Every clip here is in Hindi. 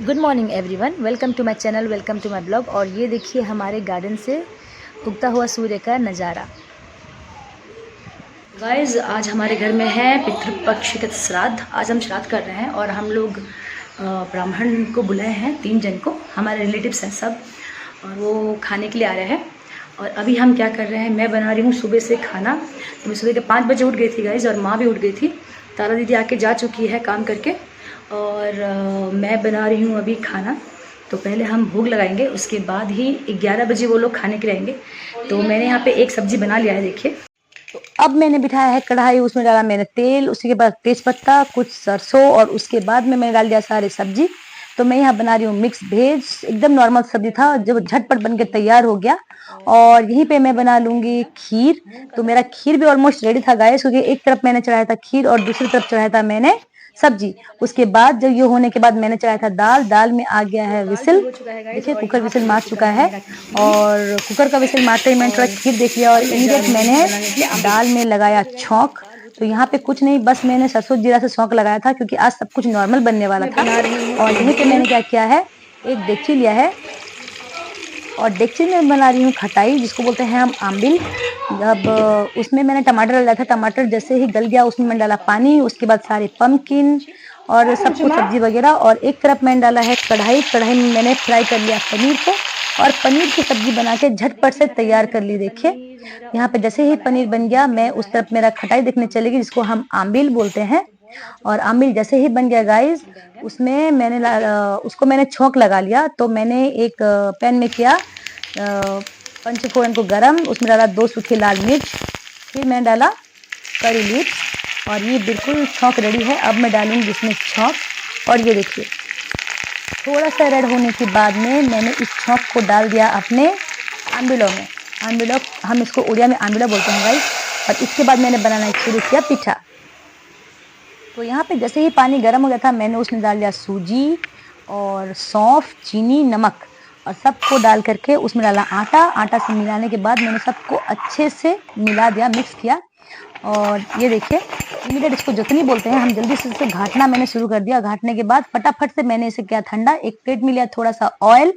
Good morning everyone, welcome to my channel, welcome to my blog. और ये देखिए हमारे गार्डन से उगता हुआ सूर्य का नज़ारा। गाइस, आज हमारे घर में है पितृपक्ष के श्राद्ध। आज हम श्राद्ध कर रहे हैं और हम लोग ब्राह्मण को बुलाए हैं, 3 जन को। हमारे रिलेटिव्स हैं सब, और वो खाने के लिए आ रहे हैं। और अभी हम क्या कर रहे हैं, मैं बना रही हूँ सुबह से खाना। तो मैं सुबह के 5 बजे उठ गई थी गाइस, और माँ भी उठ गई थी। तारा दीदी आके जा चुकी है काम करके, और मैं बना रही हूँ अभी खाना। तो पहले हम भोग लगाएंगे, उसके बाद ही 11 बजे वो लोग खाने के लिए आएंगे। तो मैंने यहाँ पे एक सब्जी बना लिया है, देखिए। तो अब मैंने बिठाया है कढ़ाई, उसमें डाला मैंने तेल, उसके बाद तेज़पत्ता, कुछ सरसों, और उसके बाद में मैंने डाल दिया सारे सब्जी। तो मैं यहाँ बना रही हूँ मिक्स वेज, एकदम नॉर्मल सब्जी था जो झटपट बन के तैयार हो गया। और यहीं पे मैं बना लूँगी खीर। तो मेरा खीर भी ऑलमोस्ट रेडी था गाइस, क्योंकि एक तरफ मैंने चढ़ाया था खीर और दूसरी तरफ चढ़ाया था मैंने सब्जी। उसके बाद जब ये होने के बाद मैंने चढ़ाया था दाल। दाल में आ गया है विसिल, देखिए कुकर विसिल मार चुका है। और कुकर का विसिल मारते ही मैंने थोड़ा खीर देख लिया और इमीडिएट मैंने दाल में लगाया छौंक। तो यहाँ पे कुछ नहीं, बस मैंने सरसों जीरा से छौंक लगाया था, क्योंकि आज सब कुछ नॉर्मल बनने वाला था। और यहीं पे मैंने क्या किया है, एक डेगची लिया है और डेगची में बना रही हूँ खटाई, जिसको बोलते हैं हम आम्बिल। अब उसमें मैंने टमाटर डाला था, टमाटर जैसे ही गल गया उसमें मैंने डाला पानी, उसके बाद सारे पम्पकिन और सब कुछ सब्जी वगैरह। और एक तरफ मैंने डाला है कढ़ाई, कढ़ाई में मैंने फ्राई कर लिया पनीर को, और पनीर की सब्जी बना के झटपट से तैयार कर ली। देखिए यहाँ पे जैसे ही पनीर बन गया, मैं उस तरफ मेरा खटाई देखने चलेगी, जिसको हम आम्बिल बोलते हैं। और आम्बिल जैसे ही बन गया गाइस, उसमें मैंने उसको मैंने छौंक लगा लिया। तो मैंने एक पैन में किया पंचफोरन को गरम, उसमें डाला 2 सूखे लाल मिर्च, फिर मैंने डाला करी लीव्स, और ये बिल्कुल छौंक रेडी है। अब मैं डालूंगी इसमें छौंक, और ये देखिए थोड़ा सा रेड होने के बाद में मैंने इस छौंक को डाल दिया अपने आम्बिलों में। आम्बिलो, हम इसको उड़िया में आम्बिलो बोलते हैं गाइस। और इसके बाद मैंने बनाना शुरू किया पिठा। तो यहाँ पे जैसे ही पानी गर्म हो गया था, मैंने उसमें डाल दिया सूजी और सौंफ, चीनी, नमक, और सबको डाल करके उसमें डाला आटा। आटा से मिलाने के बाद मैंने सबको अच्छे से मिला दिया, मिक्स किया। और ये देखिए इमीडिएट इसको जतनी बोलते हैं, हम जल्दी से इसे घाटना मैंने शुरू कर दिया। घाटने के बाद फटाफट से मैंने इसे किया ठंडा। एक प्लेट में लिया थोड़ा सा ऑयल।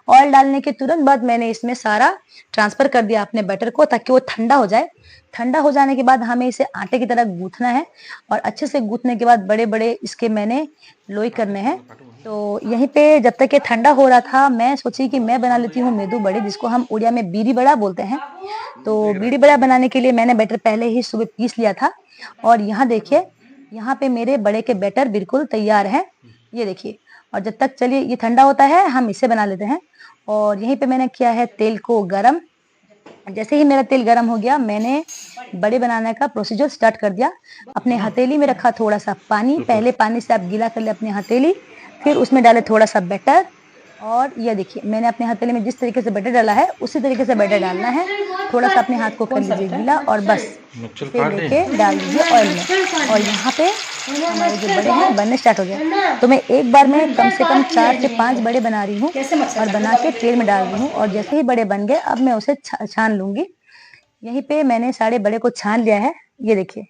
ऑयल डालने के तुरंत बाद मैंने इसमें सारा ट्रांसफर कर दिया अपने बैटर को, ताकि वो ठंडा हो जाए। ठंडा हो जाने के बाद हमें इसे आटे की तरह गूंथना है, और अच्छे से गूंथने के बाद बड़े बड़े इसके मैंने लोई करने हैं। तो यहीं पे जब तक ये ठंडा हो रहा था, मैं सोची कि मैं बना लेती हूँ मेदू बड़े, जिसको हम उड़िया में बीड़ी बड़ा बोलते हैं। तो बीड़ी बड़ा बनाने के लिए मैंने बैटर पहले ही सुबह पीस लिया था। और यहाँ देखिए, यहाँ पे मेरे बड़े के बैटर बिल्कुल तैयार है, ये देखिए। और जब तक चलिए ये ठंडा होता है, हम इसे बना लेते हैं। और यहीं पे मैंने किया है तेल को गरम। जैसे ही मेरा तेल गरम हो गया, मैंने बड़े बनाने का प्रोसीजर स्टार्ट कर दिया। अपने हथेली में रखा थोड़ा सा पानी, पहले पानी से आप गीला कर ले अपनी हथेली, फिर उसमें डाले थोड़ा सा बैटर। और ये देखिए मैंने अपने हथेली में जिस तरीके से बैटर डाला है, उसी तरीके से बैटर डालना है। थोड़ा सा अपने हाथ को कर लीजिए गीला, और बस फिर लेके डाल दीजिए ऑयल में। और यहाँ पे हमारे जो बड़े हैं बनने स्टार्ट हो गए। तो मैं एक बार में कम से कम 4 से 5 बड़े बना रही हूँ, और बना के तेल में डाल रही हूँ। और जैसे ही बड़े बन गए, अब मैं उसे छान लूंगी। यहीं पे मैंने सारे बड़े को छान लिया है, ये देखिए।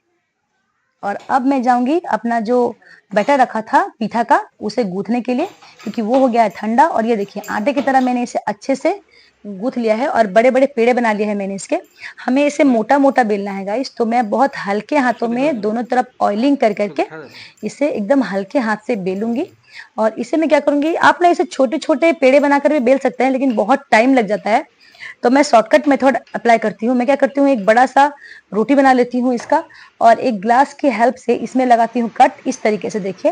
और अब मैं जाऊंगी अपना जो बैटर रखा था पीठा का, उसे गूंथने के लिए, क्योंकि वो हो गया है ठंडा। और ये देखिए आटे की तरह मैंने इसे अच्छे से गूंथ लिया है, और बड़े बड़े पेड़े बना लिए हैं मैंने इसके। हमें इसे मोटा मोटा बेलना है गाइस। तो मैं बहुत हल्के हाथों में दोनों तरफ ऑयलिंग कर करके इसे एकदम हल्के हाथ से बेलूंगी। और इसे मैं क्या करूंगी, आप ना इसे छोटे छोटे पेड़े बनाकर भी बेल सकते हैं, लेकिन बहुत टाइम लग जाता है। तो मैं शॉर्टकट मेथड अप्लाई करती हूँ। मैं क्या करती हूँ, एक बड़ा सा रोटी बना लेती हूँ इसका, और एक ग्लास की हेल्प से इसमें लगाती हूँ कट, इस तरीके से देखिए।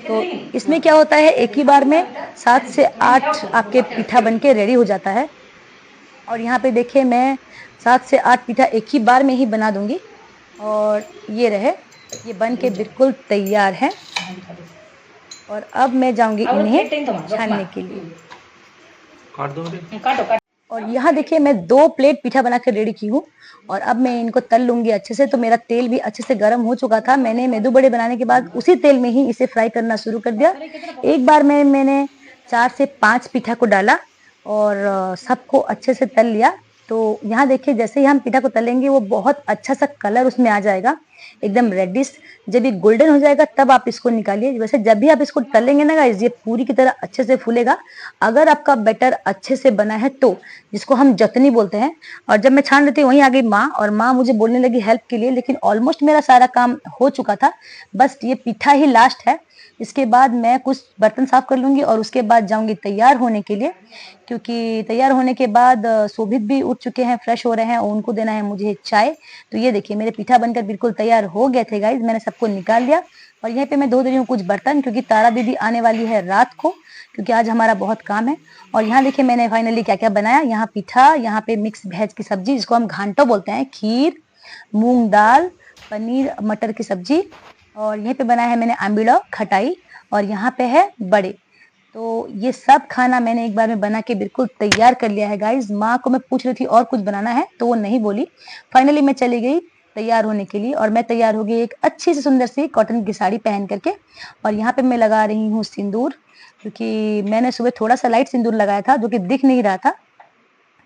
तो इसमें क्या होता है, एक ही बार में 7 से 8 आपके पीठा बनके रेडी हो जाता है। और यहाँ पे देखिए मैं 7 से 8 पीठा एक ही बार में ही बना दूंगी। और ये रहे, ये बन के बिल्कुल तैयार है। और अब मैं जाऊंगी इन्हें छानने के लिए। और यहाँ देखिए मैं 2 प्लेट पीठा बना कर रेडी की हूँ, और अब मैं इनको तल लूंगी अच्छे से। तो मेरा तेल भी अच्छे से गर्म हो चुका था। मैंने मेदू बड़े बनाने के बाद उसी तेल में ही इसे फ्राई करना शुरू कर दिया। एक बार में मैंने 4 से 5 पीठा को डाला, और सबको अच्छे से तल लिया। तो यहाँ देखिए जैसे ही हम पीठा को तलेंगे, वो बहुत अच्छा सा कलर उसमें आ जाएगा। एकदम रेडिश। जब ये गोल्डन हो जाएगा तब आप इसको निकालिए। वैसे जब भी आप इसको तलेंगे ना गाइस, ये पूरी की तरह अच्छे से फूलेगा अगर आपका बैटर अच्छे से बना है तो, जिसको हम जतनी बोलते हैं। और जब मैं छान रही थी वहीं आ गई माँ, और माँ मुझे बोलने लगी हेल्प के लिए, लेकिन ऑलमोस्ट मेरा सारा काम हो चुका था। बस ये पीठा ही लास्ट है। इसके बाद मैं कुछ बर्तन साफ कर लूंगी और उसके बाद जाऊंगी तैयार होने के लिए, क्योंकि तैयार होने के बाद शोभित भी उठ चुके हैं, फ्रेश हो रहे हैं और उनको देना है मुझे चाय। तो ये देखिए मेरे पीठा बनकर बिल्कुल तैयार हो गए थे गाइज, मैंने सबको निकाल लिया। और यहाँ पे मैं धो दे रही हूँ कुछ बर्तन, क्योंकि तारा दीदी आने वाली है रात को, क्योंकि आज हमारा बहुत काम है। और यहाँ देखिए मैंने फाइनली क्या क्या बनाया। यहाँ पीठा, यहाँ पे मिक्स वेज की सब्जी जिसको हम घांटो बोलते हैं, खीर, मूंग दाल, पनीर मटर की सब्जी, और यहीं पे बनाया है मैंने आंबीड़ा खटाई, और यहाँ पे है बड़े। तो ये सब खाना मैंने एक बार में बना के बिल्कुल तैयार कर लिया है गाइज। माँ को मैं पूछ रही थी और कुछ बनाना है तो वो नहीं बोली। फाइनली मैं चली गई तैयार होने के लिए, और मैं तैयार हो गई एक अच्छी सी सुंदर सी कॉटन की साड़ी पहन करके। और यहाँ पे मैं लगा रही हूँ सिंदूर, क्योंकि मैंने सुबह थोड़ा सा लाइट सिंदूर लगाया था जो कि दिख नहीं रहा था।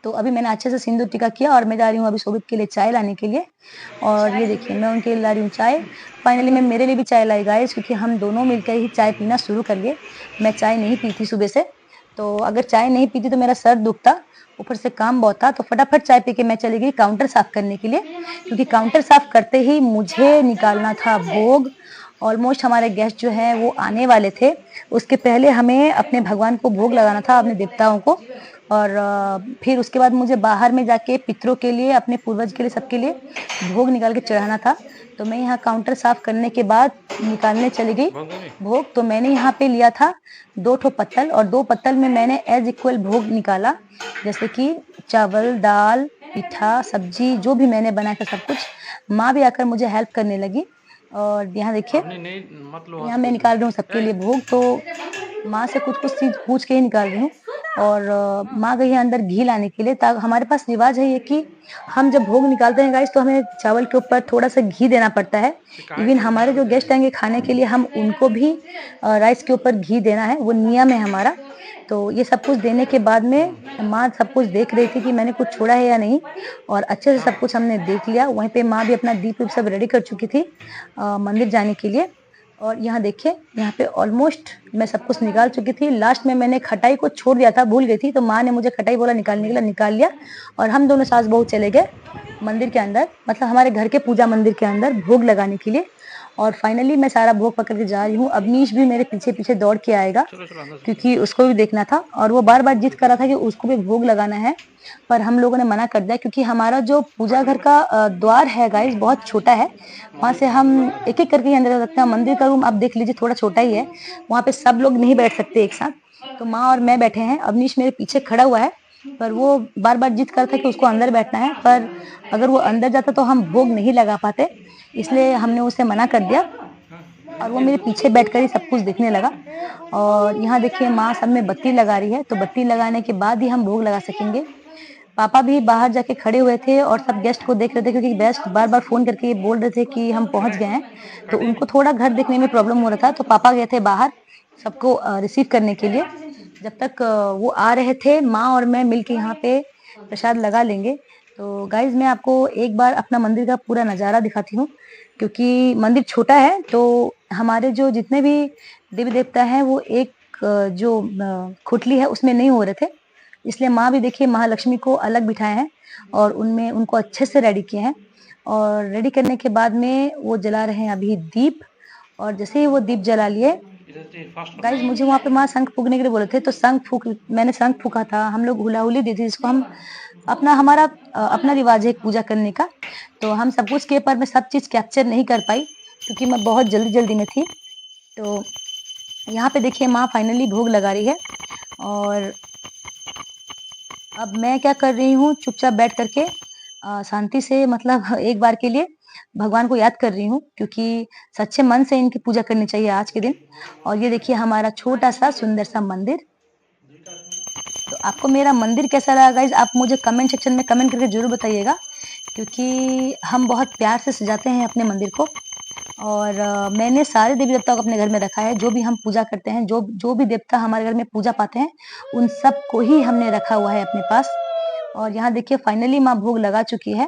तो अभी मैंने अच्छे से सिंदूर टीका किया और मैं जा रही हूँ अभी शोभित के लिए चाय लाने के लिए। और ये देखिए मैं उनके लिए ला रही हूँ चाय। फाइनली मैं मेरे लिए भी चाय लाई गाइस, क्योंकि हम दोनों मिलकर ही चाय पीना शुरू कर लिए। मैं चाय नहीं पीती सुबह से, तो अगर चाय नहीं पीती तो मेरा सर दुखता, ऊपर से काम बहुत था। तो फटाफट चाय पी के मैं चली गई काउंटर साफ करने के लिए, क्योंकि काउंटर साफ करते ही मुझे निकालना था भोग। ऑलमोस्ट हमारे गेस्ट जो हैं वो आने वाले थे, उसके पहले हमें अपने भगवान को भोग लगाना था, अपने देवताओं को। और फिर उसके बाद मुझे बाहर में जाके पितरों के लिए, अपने पूर्वज के लिए, सबके लिए भोग निकाल के चढ़ाना था। तो मैं यहाँ काउंटर साफ करने के बाद निकालने चली गई भोग। तो मैंने यहाँ पे लिया था 2 ठो पत्तल, और 2 पत्तल में मैंने एज इक्वल भोग निकाला, जैसे कि चावल, दाल, पीठा, सब्जी, जो भी मैंने बनाया था सब कुछ। माँ भी आकर मुझे हेल्प करने लगी। और यहाँ देखिए यहाँ मैं निकाल रही हूँ सबके लिए भोग। तो माँ से कुछ कुछ चीज पूछ के ही निकाल रही हूँ। और माँ गई है अंदर घी लाने के लिए। हमारे पास रिवाज है ये कि हम जब भोग निकालते हैं गाइस तो हमें चावल के ऊपर थोड़ा सा घी देना पड़ता है। इवन हमारे जो गेस्ट आएंगे खाने के लिए, हम उनको भी राइस के ऊपर घी देना है, वो नियम है हमारा। तो ये सब कुछ देने के बाद में माँ सब कुछ देख रही थी कि मैंने कुछ छोड़ा है या नहीं, और अच्छे से सब कुछ हमने देख लिया। वहीं पे माँ भी अपना दीप सब रेडी कर चुकी थी मंदिर जाने के लिए। और यहाँ देखिए यहाँ पे ऑलमोस्ट मैं सब कुछ निकाल चुकी थी। लास्ट में मैंने खटाई को छोड़ दिया था, भूल गई थी, तो माँ ने मुझे खटाई बोला निकालने के लिए, निकाल लिया। और हम दोनों सास बहू चले गए मंदिर के अंदर, मतलब हमारे घर के पूजा मंदिर के अंदर भोग लगाने के लिए। और फाइनली मैं सारा भोग पकड़ के जा रही हूँ। अवनीश भी मेरे पीछे पीछे दौड़ के आएगा, क्योंकि उसको भी देखना था, और वो बार बार जिद कर रहा था कि उसको भी भोग लगाना है। पर हम लोगों ने मना कर दिया, क्योंकि हमारा जो पूजा घर का द्वार है गाइस बहुत छोटा है। वहाँ से हम एक एक करके अंदर जा सकते हैं। मंदिर का रूम आप देख लीजिए थोड़ा छोटा ही है, वहाँ पे सब लोग नहीं बैठ सकते एक साथ। तो माँ और मैं बैठे हैं, अवनीश मेरे पीछे खड़ा हुआ है, पर वो बार बार जिद करता कि उसको अंदर बैठना है। पर अगर वो अंदर जाता तो हम भोग नहीं लगा पाते, इसलिए हमने उसे मना कर दिया। और वो मेरे पीछे बैठकर ही सब कुछ देखने लगा। और यहाँ देखिए माँ सब में बत्ती लगा रही है, तो बत्ती लगाने के बाद ही हम भोग लगा सकेंगे। पापा भी बाहर जाके खड़े हुए थे और सब गेस्ट को देख रहे थे, क्योंकि गेस्ट बार बार फोन करके ये बोल रहे थे कि हम पहुंच गए हैं। तो उनको थोड़ा घर देखने में प्रॉब्लम हो रहा था, तो पापा गए थे बाहर सबको रिसीव करने के लिए। जब तक वो आ रहे थे, माँ और मैं मिलके यहाँ पे प्रसाद लगा लेंगे। तो गाइज मैं आपको एक बार अपना मंदिर का पूरा नज़ारा दिखाती हूँ, क्योंकि मंदिर छोटा है। तो हमारे जो जितने भी देवी देवता हैं वो एक जो खुटली है उसमें नहीं हो रहे थे, इसलिए माँ भी देखिए महालक्ष्मी को अलग बिठाए हैं और उनमें उनको अच्छे से रेडी किए हैं। और रेडी करने के बाद में वो जला रहे हैं अभी दीप। और जैसे ही वो दीप जला लिए गाइज, मुझे वहाँ पे माँ शंख फूकने के लिए बोले थे, तो मैंने शंख फूका था। हम लोग हुलाहुली दी थी, जिसको हम हमारा अपना रिवाज है पूजा करने का। तो हम सब कुछ के, पर मैं सब चीज़ कैप्चर नहीं कर पाई क्योंकि मैं बहुत जल्दी में थी। तो यहाँ पे देखिए माँ फाइनली भोग लगा रही है। और अब मैं क्या कर रही हूँ, चुपचाप बैठ करके शांति से, मतलब एक बार के लिए भगवान को याद कर रही हूँ, क्योंकि सच्चे मन से इनकी पूजा करनी चाहिए आज के दिन। और ये देखिए हमारा छोटा सा सुंदर सा मंदिर। तो आपको मेरा मंदिर कैसा लगा गाइज, आप मुझे कमेंट सेक्शन में कमेंट करके जरूर बताइएगा, क्योंकि हम बहुत प्यार से सजाते हैं अपने मंदिर को। और मैंने सारे देवी देवताओं को अपने घर में रखा है, जो भी हम पूजा करते हैं, जो भी देवता हमारे घर में पूजा पाते हैं, उन सब को ही हमने रखा हुआ है अपने पास। और यहाँ देखिए फाइनली माँ भोग लगा चुकी है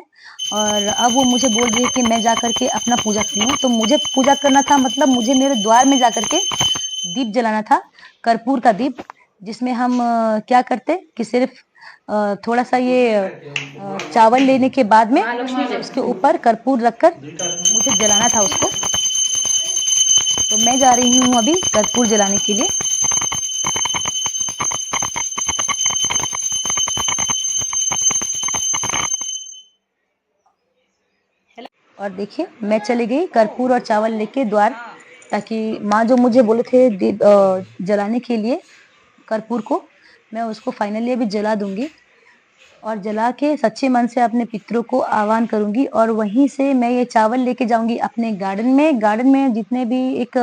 और अब वो मुझे बोल रही है कि मैं जा करके अपना पूजा करूँ। तो मुझे पूजा करना था, मतलब मुझे मेरे द्वार में जा करके दीप जलाना था, कर्पूर का दीप, जिसमें हम क्या करते कि सिर्फ थोड़ा-सा ये चावल लेने के बाद में उसके ऊपर कर्पूर रखकर मुझे जलाना था उसको। तो मैं जा रही हूँ अभी कर्पूर जलाने के लिए। और देखिए मैं चली गई कर्पूर और चावल लेके द्वार, ताकि माँ जो मुझे बोले थे दीप जलाने के लिए कर्पूर को, मैं उसको फाइनली अभी जला दूंगी और जला के सच्चे मन से अपने पितरों को आह्वान करूंगी। और वहीं से मैं ये चावल लेके जाऊंगी अपने गार्डन में। गार्डन में जितने भी एक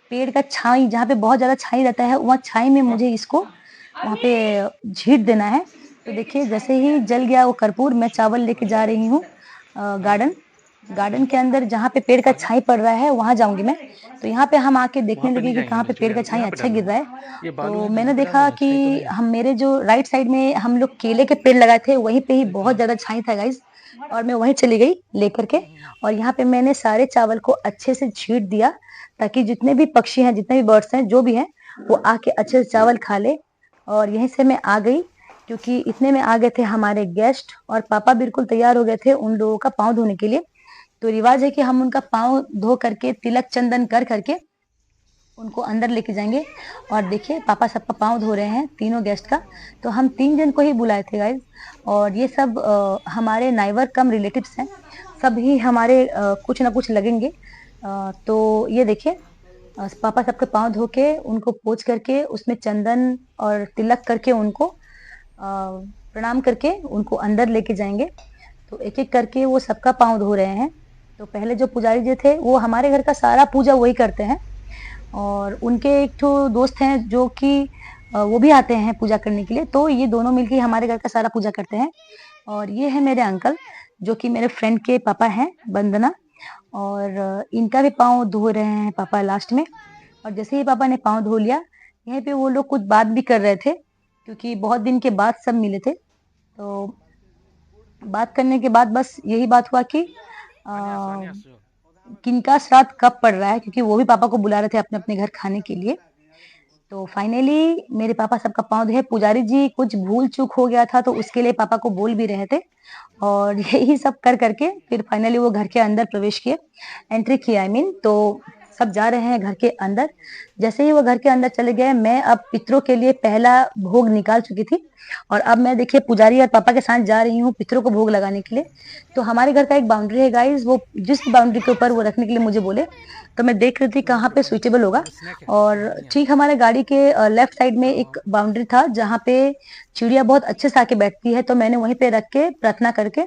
पेड़ का छाई, जहाँ पे बहुत ज्यादा छाई रहता है, वहाँ छाई में मुझे इसको वहाँ पे झीट देना है। तो देखिए जैसे ही जल गया वो कर्पूर, मैं चावल लेके जा रही हूँ गार्डन के अंदर, जहाँ पे पेड़ का छाई पड़ रहा है वहां जाऊंगी मैं। तो यहाँ पे हम आके देखने लगे कि कहाँ पे पेड़ का छाई अच्छा गिर रहा है। तो मैंने देखा कि हम मेरे जो राइट साइड में हम लोग केले के पेड़ लगाए थे, वहीं पे ही बहुत ज्यादा छाई था गाइज। और मैं वहीं चली गई लेकर के, और यहाँ पे मैंने सारे चावल को अच्छे से छीट दिया, ताकि जितने भी पक्षी हैं, जितने भी बर्ड्स हैं, जो भी हैं, वो आके अच्छे से चावल खा ले। और यहीं से मैं आ गई, क्योंकि इतने में आ गए थे हमारे गेस्ट, और पापा बिल्कुल तैयार हो गए थे उन लोगों का पाँव धोने के लिए। तो रिवाज है कि हम उनका पाँव धो करके तिलक चंदन कर करके उनको अंदर लेके जाएंगे। और देखिए पापा सबका पाँव धो रहे हैं, तीनों गेस्ट का। तो हम 3 जन को ही बुलाए थे गाइज, और ये सब हमारे नाइबर कम रिलेटिव्स हैं, सब ही हमारे कुछ ना कुछ लगेंगे। तो ये देखिए पापा सबके पाँव धो के उनको पोंछ करके उसमें चंदन और तिलक करके उनको प्रणाम करके उनको अंदर लेके जाएंगे। तो एक एक करके वो सबका पाँव धो रहे हैं। तो पहले जो पुजारी जी थे वो हमारे घर का सारा पूजा वही करते हैं, और उनके एक तो दोस्त हैं जो कि वो भी आते हैं पूजा करने के लिए। तो ये दोनों मिलके हमारे घर का सारा पूजा करते हैं। और ये है मेरे अंकल, जो कि मेरे फ्रेंड के पापा हैं, वंदना। और इनका भी पाँव धो रहे हैं पापा लास्ट में। और जैसे ही पापा ने पाँव धो लिया, यहीं पे वो लोग कुछ बात भी कर रहे थे, क्योंकि बहुत दिन के बाद सब मिले थे। तो बात करने के बाद बस यही बात हुआ कि किनका श्राद्ध कब पड़ रहा है, क्योंकि वो भी पापा को बुला रहे थे अपने अपने घर खाने के लिए। तो फाइनली मेरे पापा सबका पाँव धोए। पुजारी जी कुछ भूल चूक हो गया था, तो उसके लिए पापा को बोल भी रहे थे। और यही सब कर करके फिर फाइनली वो घर के अंदर प्रवेश किए, एंट्री किया आई मीन। तो सब जा रहे हैं घर के अंदर। जैसे ही वो घर के अंदर चले गए, मैं अब पितरों के लिए पहला भोग निकाल चुकी थी, और अब मैं देखिए पुजारी और पापा के साथ जा रही हूँ पितरों को भोग लगाने के लिए। तो हमारे घर का एक बाउंड्री है गाइज, वो जिस बाउंड्री के ऊपर वो रखने के लिए मुझे बोले, तो मैं देख रही थी कहाँ पे सुइटेबल होगा। और ठीक हमारे गाड़ी के लेफ्ट साइड में एक बाउंड्री था, जहाँ पे चिड़िया बहुत अच्छे से आके बैठती है। तो मैंने वहीं पे रख के प्रार्थना करके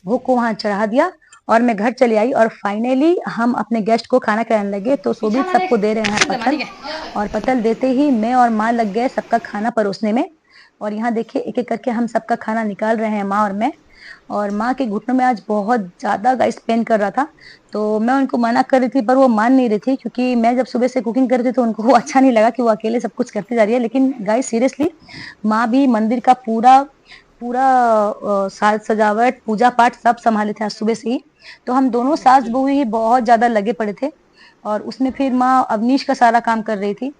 भोग को वहां चढ़ा दिया, और मैं घर चली आई। और फाइनली हम अपने गेस्ट को खाना खिलाने लगे। तो शोभित सबको दे रहे हैं पत्तल, और पत्तल देते ही मैं और माँ लग गए सबका खाना परोसने में। और यहाँ देखिए एक एक करके हम सबका खाना निकाल रहे हैं, माँ और मैं। और माँ के घुटनों में आज बहुत ज्यादा गाइस पेन कर रहा था। तो मैं उनको मना कर रही थी, पर वो मान नहीं रही थी, क्योंकि मैं जब सुबह से कुकिंग कर रही थी तो उनको वो अच्छा नहीं लगा कि वो अकेले सब कुछ करती जा रही है। लेकिन गाइस सीरियसली माँ भी मंदिर का पूरा पूरा साज सजावट पूजा पाठ सब संभाले थे आज सुबह से ही। तो हम दोनों सास बहू ही बहुत ज्यादा लगे पड़े थे, और उसमें फिर माँ अवनीश का सारा काम कर रही थी।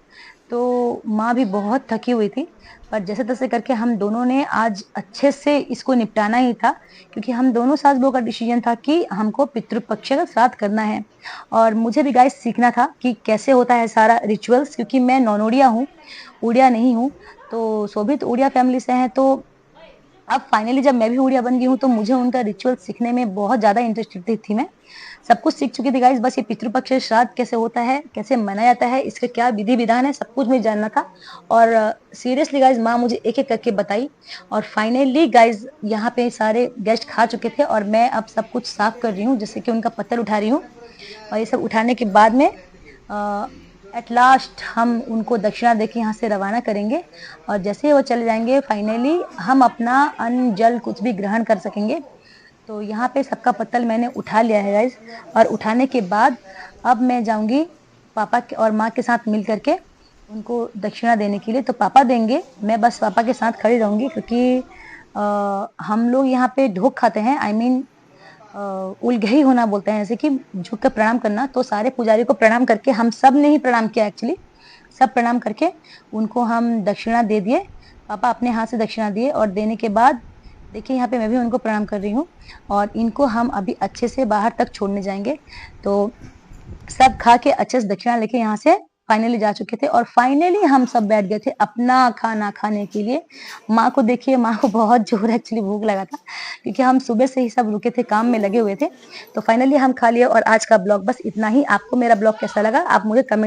तो माँ भी बहुत थकी हुई थी, पर जैसे तैसे करके हम दोनों ने आज अच्छे से इसको निपटाना ही था, क्योंकि हम दोनों सास बहू का डिसीजन था कि हमको पितृपक्ष का श्राद्ध करना है। और मुझे भी गाइस सीखना था कि कैसे होता है सारा रिचुअल्स, क्योंकि मैं नॉन उड़िया हूँ, उड़िया नहीं हूँ। तो शोभित उड़िया फैमिली से हैं। तो अब फाइनली जब मैं भी उड़िया बन गई हूँ, तो मुझे उनका रिचुअल सीखने में बहुत ज्यादा इंटरेस्टेड थी। मैं सब कुछ सीख चुकी थी गाइस, बस ये पितृपक्ष श्राद्ध कैसे होता है, कैसे मनाया जाता है, इसका क्या विधि विधान है, सब कुछ मुझे जानना था। और सीरियसली गाइस माँ मुझे एक एक करके बताई। और फाइनली गाइस यहाँ पे सारे गेस्ट खा चुके थे, और मैं अब सब कुछ साफ कर रही हूँ, जैसे कि उनका पत्तल उठा रही हूँ। और ये सब उठाने के बाद में एट लास्ट हम उनको दक्षिणा देके यहाँ से रवाना करेंगे। और जैसे ही वो चले जाएंगे, फाइनली हम अपना अन्न जल कुछ भी ग्रहण कर सकेंगे। तो यहाँ पे सबका पत्तल मैंने उठा लिया है गाइस। और उठाने के बाद अब मैं जाऊंगी पापा के और माँ के साथ मिल करके उनको दक्षिणा देने के लिए। तो पापा देंगे, मैं बस पापा के साथ खड़ी रहूंगी, क्योंकि हम लोग यहाँ पे ढोक खाते हैं, आई मीन उलघई होना बोलते हैं, जैसे कि झुक कर प्रणाम करना। तो सारे पुजारी को प्रणाम करके हम सब ने ही प्रणाम किया एक्चुअली, सब प्रणाम करके उनको हम दक्षिणा दे दिए। पापा अपने हाथ से दक्षिणा दिए और देने के बाद देखिए यहाँ पे मैं भी उनको प्रणाम कर रही हूँ और इनको हम अभी अच्छे से बाहर तक छोड़ने जाएंगे। तो सब खा के अच्छे से दक्षिणा लेके यहाँ से फाइनली जा चुके थे और फाइनली हम सब बैठ गए थे अपना खाना खाने के लिए। माँ को देखिए, माँ को बहुत जोर एक्चुअली भूख लगा था क्योंकि हम सुबह से ही सब रुके थे, काम में लगे हुए थे। तो फाइनली हम खा लिए और आज का ब्लॉग बस इतना ही। आपको मेरा ब्लॉग कैसा लगा आप मुझे कमेंट